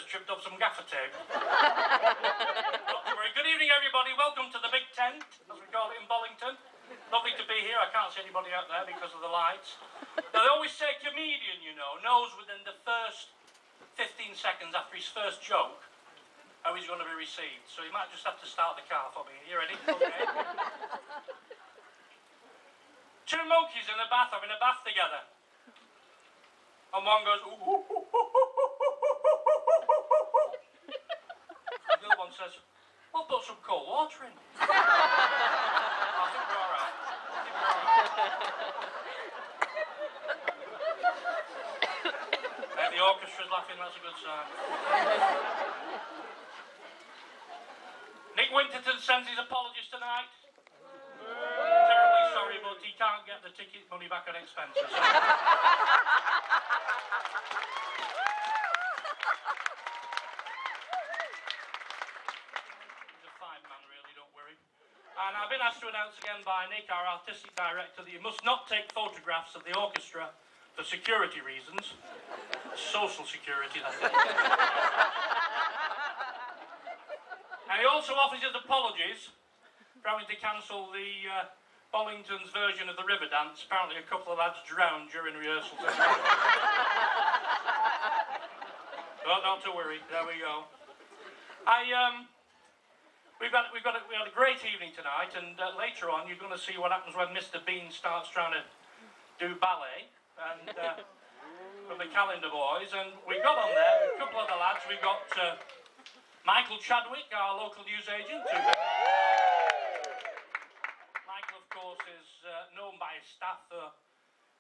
just tripped up some gaffer tape. Not to worry. Good evening, everybody. Welcome to the Big Tent, as we call it in Bollington. Lovely to be here. I can't see anybody out there because of the lights. Now, they always say a comedian, you know, knows within the first 15 seconds after his first joke how he's going to be received. So you might just have to start the car for me. You ready? Okay. Two monkeys in a bath having a bath together. And one goes, ooh, ooh, ooh, ooh, ooh, ooh. And the other one says, well, put some cold water in. I think we're all right. The orchestra's laughing, that's a good sign. Nick Winterton sends his apologies tonight. Terribly sorry, but he can't get the ticket money back on expenses. He's a fine man, really, don't worry. And I've been asked to announce again by Nick, our artistic director, that you must not take photographs of the orchestra for security reasons. Social security, that is. And he also offers his apologies for having to cancel the Bollington's version of the river dance. Apparently a couple of lads drowned during rehearsal. But not to worry, there we go. We had a great evening tonight, and later on you're going to see what happens when Mr. Bean starts trying to do ballet, and from the Calendar Boys, and we got on there, a couple of the lads, we got Michael Chadwick, our local newsagent. Michael, of course, is known by his staff for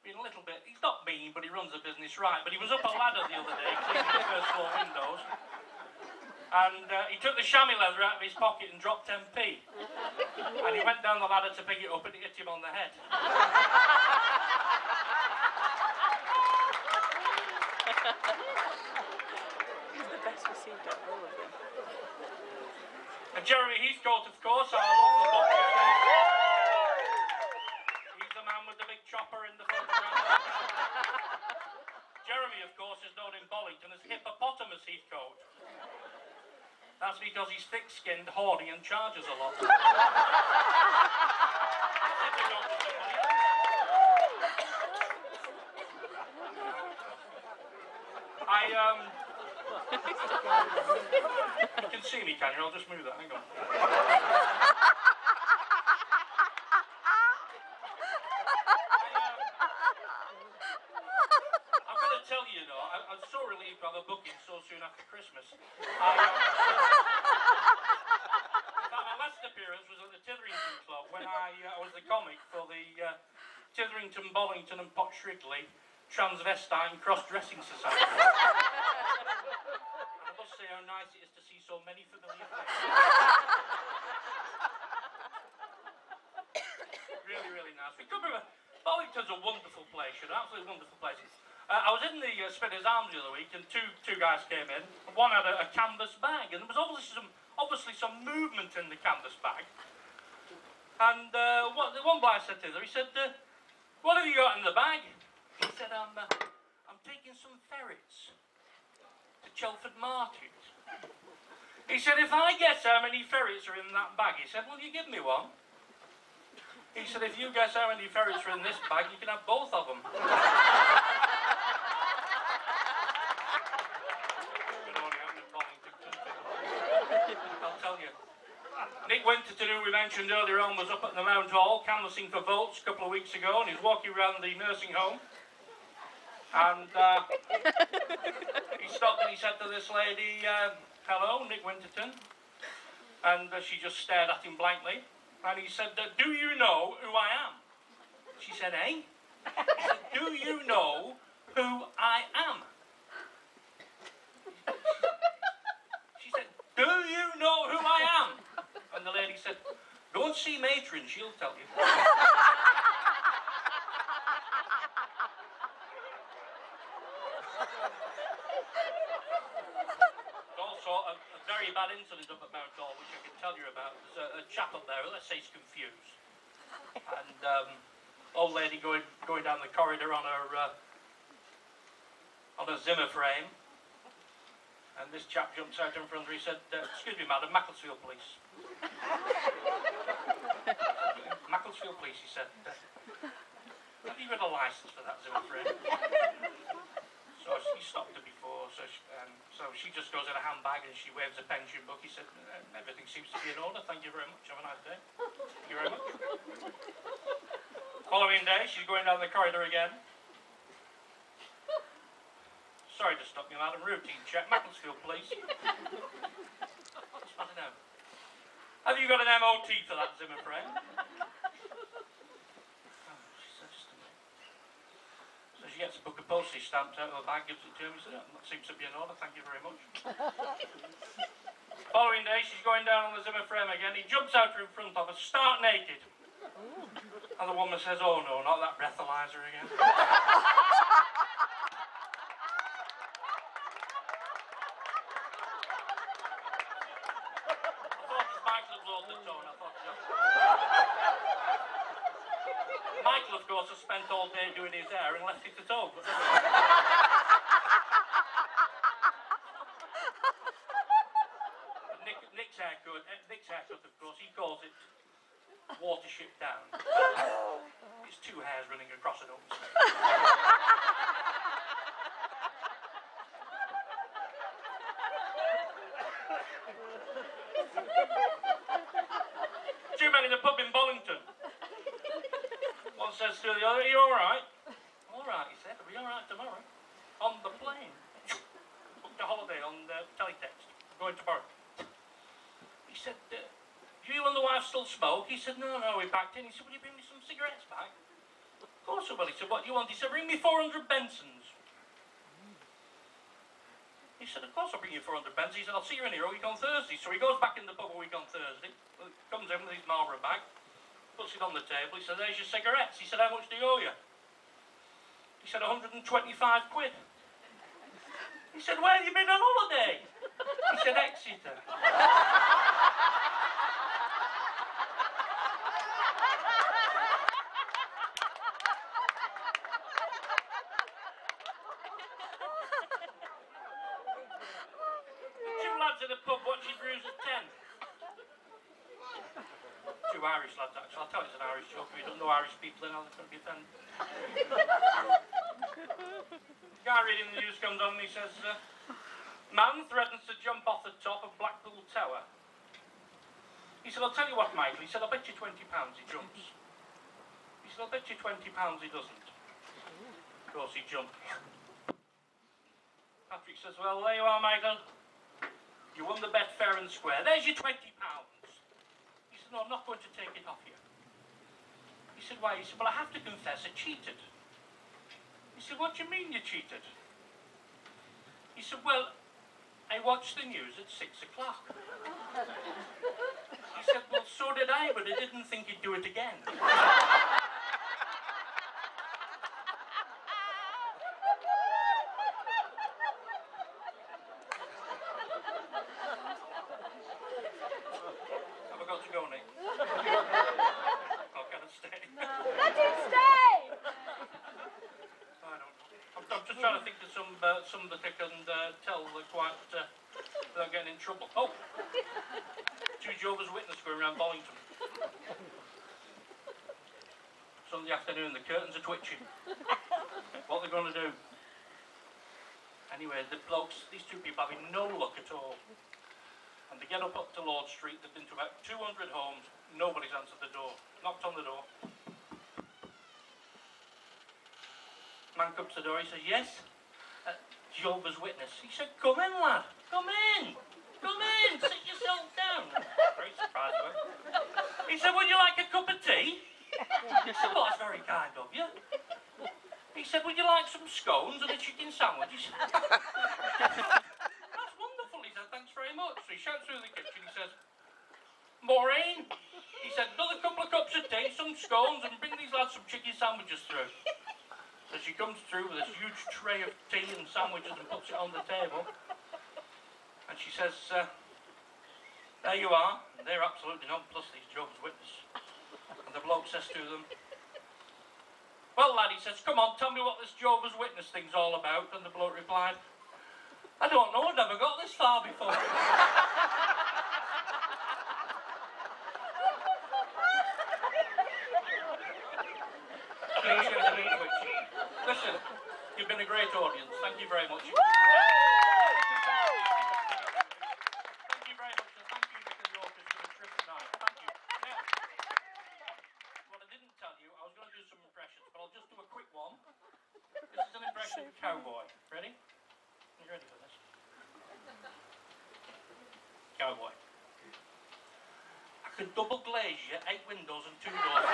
being a little bit, he's not mean, but he runs the business right, but he was up a ladder the other day, cleaning the first floor windows, and he took the chamois leather out of his pocket and dropped 10p, and he went down the ladder to pick it up and it hit him on the head. He's the best received out of all of them. And Jeremy Heathcote, of course, our local boxer. He's the man with the big chopper in the photograph. Jeremy, of course, is known in Bollington as Hippopotamus Heathcote. That's because he's thick-skinned, horny, and charges a lot. You can see me, can you? I'll just move that, hang on. I've got to tell you, though, I'm so relieved to have a booking so soon after Christmas. In fact, my last appearance was at the Titherington Club when I was the comic for the Titherington, Bollington and Pot Shrigley Transvestite and Cross-Dressing Society. And I must say how nice it is to see so many familiar faces. Really, really nice. We could remember, Bollington's a wonderful place, you know, absolutely wonderful place. I was in the Spinners' Arms the other week, and two guys came in. One had a canvas bag, and there was obviously some movement in the canvas bag. And one guy said to her, he said, what have you got in the bag? He said, I'm taking some ferrets to Chelford Market. He said, if I guess how many ferrets are in that bag, he said, will you give me one? He said, if you guess how many ferrets are in this bag, you can have both of them. I'll tell you. Nick Winterton, who we mentioned earlier on, was up at the Mount Hall canvassing for votes a couple of weeks ago, and he's walking around the nursing home. And he stopped and he said to this lady, hello, Nick Winterton. And she just stared at him blankly. And he said, do you know who I am? She said, eh? He said, do you know who I am? She said, do you know who I am? And the lady said, go and see Matron, she'll tell you. Also, a very bad incident up at Mount Hall, which I can tell you about. There's a chap up there, let's say he's confused. And old lady going down the corridor on a Zimmer frame. And this chap jumps out in front of her. He said, excuse me, madam, Macclesfield Police. Macclesfield Police, he said. Have you got a licence for that, Zimmer frame? So he stopped her before, so she just goes in a handbag and she waves a pension book. He said, everything seems to be in order, thank you very much, have a nice day. Thank you very much. Following day, she's going down the corridor again. Sorry to stop you, madam, routine check, Macclesfield Police. What's the matter now? Have you got an MOT for that, Zimmer frame? So she gets a book of postage stamped out of her bag, gives it to him. He said, that seems to be in order, thank you very much. Following day, she's going down on the Zimmer frame again. He jumps out in front of her, stark naked. And the woman says, oh no, not that breathalyzer again. Michael, of course, has spent all day doing his hair and left it at home. Nick's haircut, of course, he calls it watership down. It's two hairs running across an open space. Two men in a pub in Bollington. One says to the other, are you alright? Alright, he said, I'll be alright tomorrow. On the plane. Booked a holiday on teletext. I'm going tomorrow. He said, do you and the wife still smoke? He said, no, we packed in. He said, will you bring me some cigarettes back? Of course I will. He said, what do you want? He said, bring me 400 Bensons. He said, of course I'll bring you 400 Bensons. He said, I'll see you in here a week on Thursday. So he goes back in the pub a week on Thursday, comes in with his Marlboro bag, puts it on the table. He said, there's your cigarettes. He said, how much do you owe you? He said, 125 quid. He said, where have you been on holiday? He said, Exeter. Two lads in a pub watching Brews at 10. Two Irish lads, actually. I'll tell you it's an Irish joke. If you don't know Irish people, then I'll be offended. The guy reading the news comes on and he says, man threatens to jump off the top of Blackpool Tower. He said, I'll tell you what, Michael. He said, I'll bet you £20 he jumps. He said, I'll bet you £20 he doesn't. Of course he jumps. Patrick says, well, there you are, Michael. You won the bet fair and square. There's your £20. He said, no, I'm not going to take it off you. He said, why? He said, well, I have to confess, I cheated. He said, what do you mean you cheated? He said, well, I watched the news at 6 o'clock. He said, well, so did I, but I didn't think he'd do it again. Have I got to go, Nick? Oh, can I stay? Let him stay! I don't know. I'm just trying to think of some that I can tell quite without getting in trouble. Oh! Two Jehovah's Witnesses going around Bollington. Sunday afternoon, the curtains are twitching. What are they going to do? Anyway, the blokes, these two people having no luck at all. And they get up to Lord Street, they've been to about 200 homes, nobody's answered the door. Knocked on the door. Man comes to the door, he says, yes? Jehovah's Witness. He said, come in, lad. Come in. Come in. Sit yourself down. Very surprised with him. He said, would you like a cup of tea? I said, well, that's very kind of you. He said, would you like some scones and a chicken sandwich? He said, that's wonderful. He said, thanks very much. So he shouts through the kitchen. He says, Maureen, he said, another couple of cups of tea, some scones, and bring these lads some chicken sandwiches through. So she comes through with this huge tray of tea and sandwiches and puts it on the table. And she says, there you are. And they're absolutely nonplussed, these Jehovah's Witnesses. And the bloke says to them, well, lad, he says, come on, tell me what this Jehovah's Witness thing's all about. And the bloke replied, I don't know, I've never got this far before. Listen, you've been a great audience. Thank you very much. Thank you very much, and thank you because the orchestra was terrific night. Thank you. Now, what I didn't tell you, I was going to do some impressions, but I'll just do a quick one. This is an impression of a cowboy. Ready? Are you ready for this? Cowboy. I could double glaze you, 8 windows and 2 doors.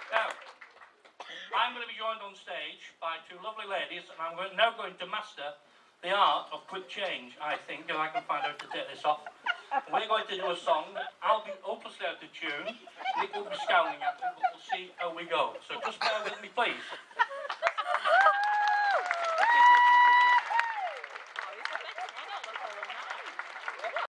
Now, I'm going to be joined on stage by 2 lovely ladies, and I'm now going to master the art of quick change, I think, if I can find out to take this off. We're going to do a song. I'll be hopelessly out of tune. Nick will be scowling at me, but we'll see how we go. So just bear with me, please.